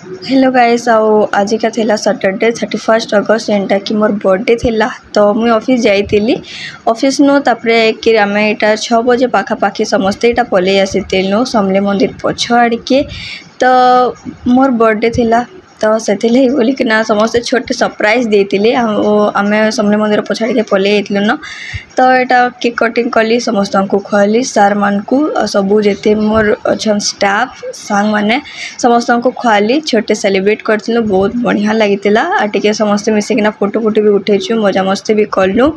Hello guys आज का थिला सैटरडे 31 अगस्त जेनटा कि मोर बर्थडे थिला तो मुई ऑफिस जाइतिली ऑफिस नो तापरे कि आमे एटा 6 बजे पाखापाखी समस्ते एटा पलि आसीतिलु समले मंदिर पछ आड़के तो मोर बर्थडे थिला तो से बोली कि ना समस्ते छोटे सरप्राइज देते आम समले मंदिर पछाड़ के पलि जाइलु न तो यहाँ केक कटिंग कली समस्त को खुआली सार मान को सबू जिते मोर अच्छा स्टाफ सांग मैंने समस्त को खुआली छोटे सेलिब्रेट करूँ बहुत बढ़िया लगी टे समस्ते मिसिकिना फोटो फोटो भी उठेचु मजा मस्ती भी कलु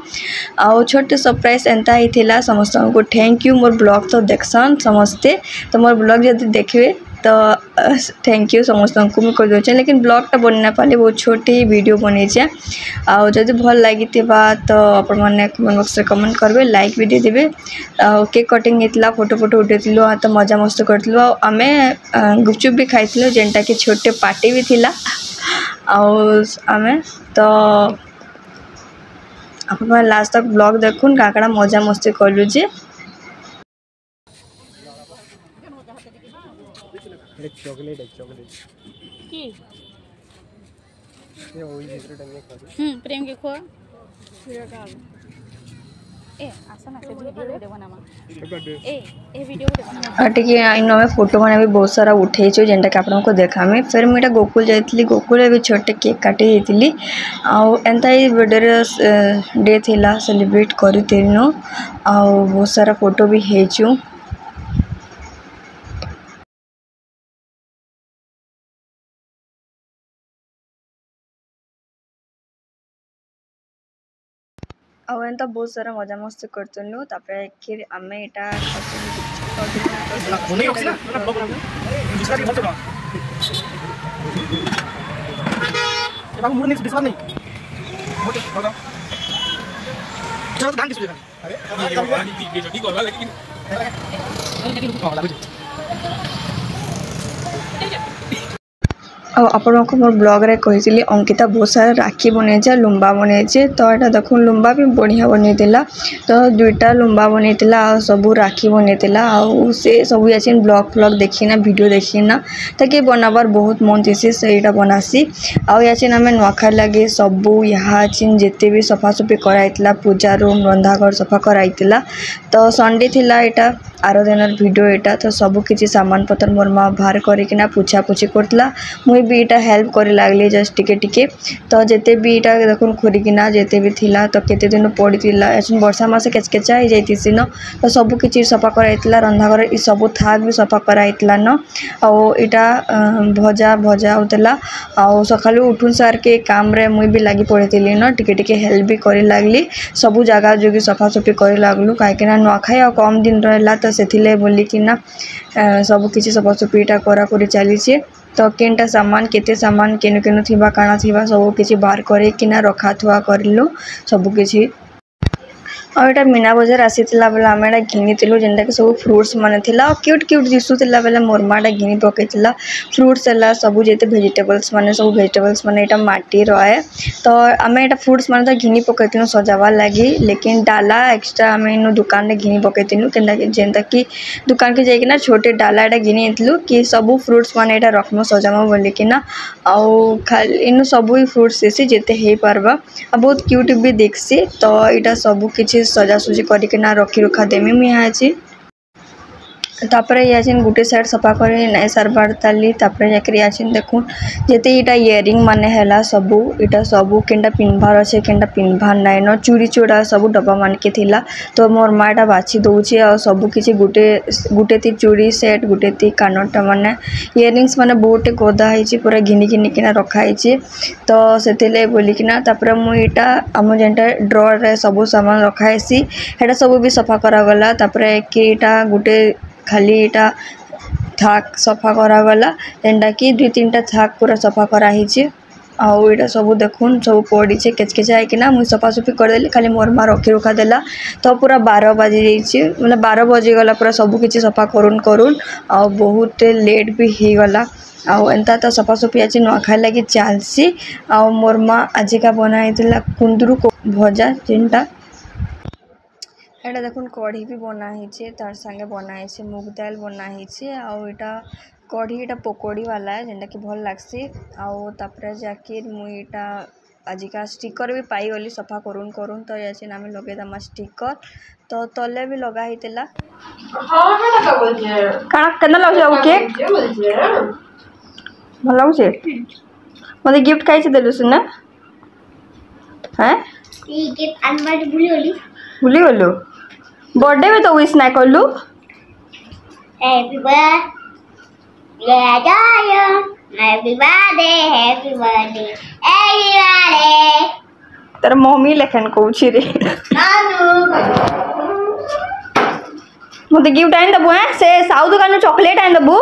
आउ छोटे सरप्राइज एंता ही समस्त को थैंक यू मोर ब्लॉग तो देखसन समस्ते तो मोर ब्लॉग जब देखिए तो थैंक यू समस्त को मुझे कर दूचे लेकिन ब्लॉगटा बन पाली बहुत छोटी वीडियो बनईचे आउ जदि भल लगी तो आपण मैंने कमेंट बॉक्स में कमेंट करेंगे लाइक भी देदेवे केक कटिंग होता फोटो फोटो उठेलु तो मजा मस्ती करूँ आम गुपचुप भी खाई जेनटा कि छोटे पार्टी भी थिला आम तो आप लास्ट तक ब्लॉग देखुन काकड़ा मजा मस्ती कलु जे चॉकलेट की ये वही दूसरे टाइम में खा प्रेम के खो ए आसन से वीडियो दे बनामा ए वीडियो दे बनामा टिके इन में फोटो मैंने भी बहुत सारा उठेचु जेनटा कि आपको देखामे फिर मुझे गोकुल जाइली गोकुल भी छोटे केक काटी जाइली आउ एंता ही बर्थडे डे थिला सेलिब्रेट करूँ आउ बहुत सारा फोटो भी हेचु एंता बहुत सारा मजा मस्ती करतुनु तापरे फिर आमे एटा आपण को मोर ब्लॉग रे कही अंकिता बहुत सारा राखी बनईचे लुम्बा बनईचे तो यहाँ देखो लुम्बा भी बढ़िया बनईला तो दुईटा लुम्बा बनईला सबू राखी बनईला से सब याचिन ब्लॉग फ्लॉग देखिना वीडियो देखिना ताकि बनाबार बहुत मन थी से बनासी आचिन आम नुआखाई लगे सबू यहाँ चिन जिते भी सफासफी कराइला पूजा रूम रंधाघर सफा कराइला तो संडे थिला यहाँ आर दिन वीडियो यहाँ तो सबकि सामान पतर मोर माँ बाहर करना पुछा पुछी करला मुई भी इटा हेल्प कर लगली जस्ट टिके टिके तो जिते भी इटा देखो खोरिकिना जिते भी थिला तो केते दिन पड़ीला वर्षा मास केचकेचा हो जाती न तो सबकि सफा कराइला रंधाघर ई सब थाक भी सफा कराइला न आटा भजा भजा होता आउ सका उठुन सार के काम रे मुई भी लगी पड़ी न टिके टिके हेल्प भी कर लगली सबू जगह जो सफासफी कर लगलु कहीं नुआखाई आ कम दिन रहा तो से बोलिकिना सबकि सफासफीटा करा कर चली तो केनटा सामान केते सामान केनु केनु थिबा काना थिबा सब किछि बाहर करे किना रखा थुआ करलु सब किछि और यहाँ मीना बजार आसीला बेले आम यहाँ घिनीलु जेनटा कि सब फ्रुट्स माने थिला क्यूट क्यूट दिशुला बेले मोर माँ घिनी पकईला फ्रुट्स है सब जेते भेजिटेबल्स माने सब भेजिटेबल्स माने यहाँ माटी रहे तो आम यहाँ फ्रुट्स माने तो घिनी पकईलु सजावार लगी लेकिन डाला एक्सट्रा आम इन दुकान में घिनी पकईलु जेनता कि दुकान के जाइना छोटे डाला यहाँ घिनी आइलु कि सब फ्रुट्स माने यहाँ रखम सजाम बोलिकिना आउ खाली इन सब फ्रुट्स देसी जिते हो पार्बा बहुत क्यूट भी देखसी तो यहाँ सब किसी सजासुजी करके रखी रुखा देमी मुझे अच्छी तापर याचिन गुटे साइड सफा कर नहीं सार बारताली तापर जाकर याचिन देखूँ जिते यहाँ इयरिंग माने है सबू इटा सबू केनटा पिन्बार अच्छे केनटा पिन्बार नाई न चूड़ी चूड़ा सब डब्बा मान के थिला तो मोर माँ यहाँ बाछी दौची आ सब किसी गुटे गुटे ती चूड़ी सेट गुटे ती कानटा माने इयरिंग्स माने बहुत गदा है पूरा घिनी घिनी किना रखाई तो से बोलिकिना तापर मुझा आम जेनटा ड्रॉर रे सब सामान रखाई हेटा सब भी सफा करागला तापर कि गुटे खाली यहाँ थाक सफा करागला जेनटा कि दुई तीन टा थाक पूरा सफा कराही आउ यहाँ सब देखुन सब पड़ी केचकेचा होना मुझे सफासफी करदेली खाली मोर माँ रखी रुखा देला तो पूरा 12 बाजी जाइए मतलब 12 बजीगला पूरा सबकि सफा करुन करुन आ बहुत लेट भी हो गला आउ एंता तो सफासफी आज नुआखाई लगी चलसी आउ मोर माँ आजिका बनाई कुंदरू को भजा जेनटा एटा देखुन कढ़ी भी बनाई तार संगे बनाई मुग दाल बनाई आउ एटा कढ़ीटा पकोड़ी वाला है जेनटा कि भल लागसी आउ तापर जाके मुईटा आजिका स्टिकर भी पाई गली सफा करुन करुन तो याचे आम लगे स्टिकर तो तले भी लगा होता केना लगुच केक भल लगुच मत गिफ्ट कहीं देलु सिना भूली गलु बर्थडे भी तो विश ना कलु तर मम्मी लेखन कौच रे मत गिफ्ट आन दबु हैं से साउ दुकान चॉकलेट आन दबु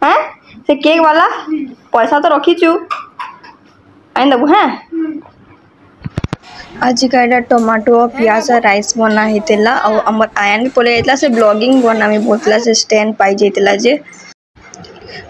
हैं से केक वाला पैसा तो रखीचु आन दबु हैं आज का एटा टमाटो और प्याज राइस बना होता और आम आयन भी पलि जाता से ब्लॉगिंग बनामी बोलता से स्टैंड पाई जाता जे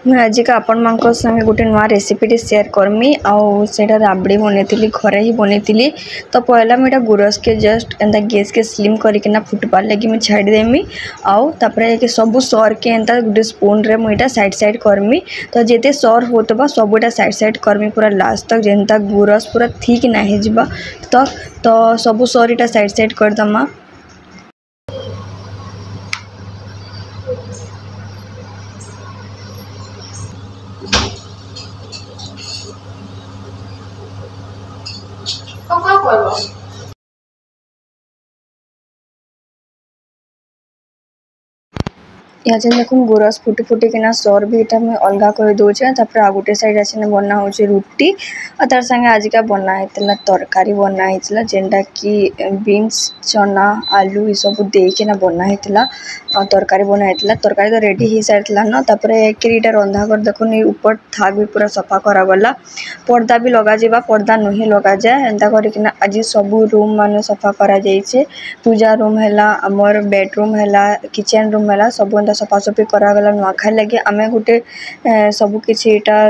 मैं आज का आपण मान संगे गोटे नुआ रेसिपीटी शेयर करमी आउ सेटा राबड़ी बनई घरे ही बनई तो पहला मुझे गुरस के जस्ट एंता गैस के स्लिम करना फुटबार लगी मैं छाड़देमी आउ तापर सबू सर के एंता गोटे स्पून रे मुझे साइड साइड करमी तो जिते सर होता सबूटा साइड साइड करमी पूरा लास्ट तक जेनता गुरस पूरा ठीक ना हो तो सबू सर इटा साइड साइड करदमा यहाँ देखो गुरस फुटी फुटी किना सर भी इटा मैं अलग कर दूचे तापर आ गोटे साइड अच्छे बना हो रुटी और तार संगे आज का बना होता तरकारी बना होता जेनटा कि बीन्स चना आलू ये सब देना बना होता और तरकारी बना होता तरकारी तो रेडी हो सारी ना तापर एक रंधा कर देखो ऊपर थाक भी पूरा सफा करागला पर्दा भी लगा जा पर्दा नुहे लगा जाए एंता करना आज सब रूम मान सफा करा जाइए पूजा रूम है आमर बेडरूम है किचन रूम है सब सफासफी करागला नुआखाई लगे आम गोटे सबकि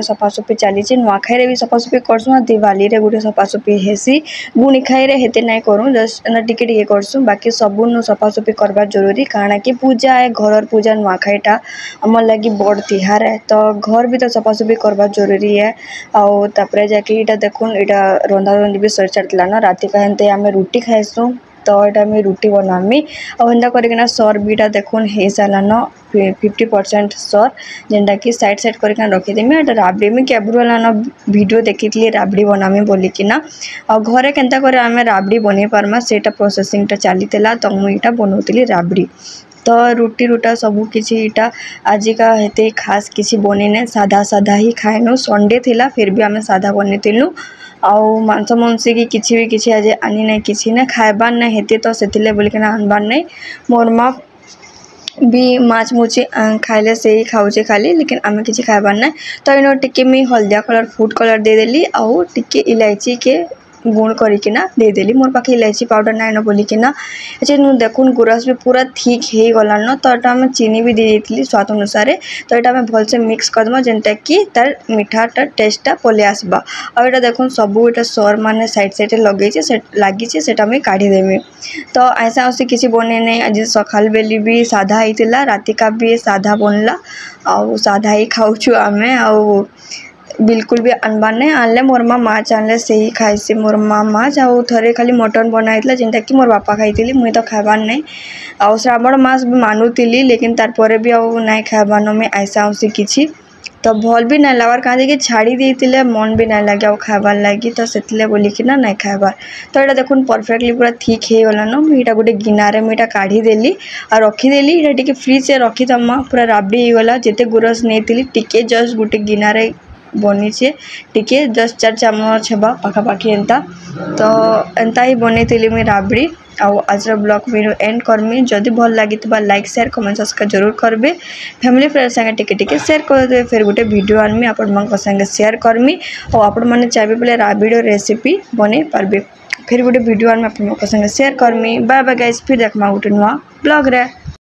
सफासफी चली नुआखाई भी सफासफी करसुँ दिवाली रे गोटे सफासफी हेसी गुणीखाई रे हेते नहीं करूँ जस्ट टिके टिके करसुँ बाकी सब सफासफी करवा जरूरी कारण कि पूजा है घर पूजा नुआखाईटा आमर लगी बड़ तिहार है तो घर भी तो सफासफी करवा जरूरी है आउ तापर जाके इटा देखुन इटा रंधा रंधी भी सर चढ़ला ना राति का एंते आम रुटी खाइसुँ तो यहाँ मैं रुटी बनामी और एंता करना सर बीटा देखुन हो सारा न 50% सर जेनटा कि साइड साइड करके रखीदेमी एटा राबड़ी में केबुला न वीडियो देखी राबड़ी बनामी बोलिकिना और घरे केनता करे आम राबड़ी बन पार्मा सेटा प्रोसेसिंगटा चलीला तो मुझे बनाऊली राबड़ी तो रुटी रुटा सबू किसी इटा आज का हेते खास किसी बनी सादा सादा ही खाएनु संडे थिला फिर भी आम सादा बनीलु आउ मांस मंसी की किसी भी किसी आज आनी ना किसी ना खाइबार ना हेते तो से बोलिकिना आनबार नहीं मोर माँ भी माछ मुची खाइले से ही खाऊचे खाली लेकिन आम किसी खाइबार ना तो इन टिके मैं हल्दिया कलर फूड कलर देदेली आउ टिके इलायची के गुण करना देदेली मोर पाखे इलायची पाउडर ना न बोलिकिना अच्छे देखुन गुरस भी पूरा ठीक हो गला न तो यहाँ आम चीनी भी दे देती स्वाद अनुसार तो यहाँ आम भलसे मिक्स करदमा जेनटा कि तार मीठाटा टेस्टा पलि आसबा और यहाँ देखुन सबू ये सर मान साइड साइड लगे लगी से काढ़ीदेमी तो ऐसा उसे किसी बने नहीं आज सकाल बेली भी साधा होता राति का भी साधा बनला आउ साधा ही खाऊचु आम आउ बिल्कुल भी आनबार नहीं आनले मोर माँ माछ आनले से ही खाइसी मोर माँ माछ आउ थे खाली मटन बनाई जेनटा कि मोर बापा खाई मुई तो खाइबार नहीं आउ श्रावण मास भी मानुली लेकिन तार भी आउ नहीं खाइबार में ऐसा उसी किसी तो भल भी नहीं लगे कहाँ देखिए छाड़ी देते मन भी नहीं लगे खाइबार लगी तो से बोलिकिना नहीं खाइबार तो यहाँ देखुन परफेक्टली पूरा ठीक हो गला न मुझे गोटे गिनारे मुझे काढ़ीदेली और रखीदेली यहाँ टी फ्रिज से रखीदमा पूरा राबड़ी होगला जिते गुरस नहीं टिके जस्ट गोटे गिनारे बनीचे टिके 10-4 चामच हेबा पाखापाखि एंता तो एंता ही बनई मुझे राबड़ी आउ आज ब्लॉग वीडियो एंड करमी जदि भल लगी लाइक शेयर कमेंट सब्सक्राइब जरूर करबे फैमिली फ्रेंड संगे टिके टिके शेयर कर दे फिर गोटे वीडियो आनमी आपण मन संगे शेयर करमी और आपण माने चाहबे बोले राबड़ी रेसिपी बने पारबे फिर गोटे वीडियो आनमी आपण मन संगे शेयर करमी बाय बाय गाइस फिर देखमा गोटे नुआ ब्लॉग रे।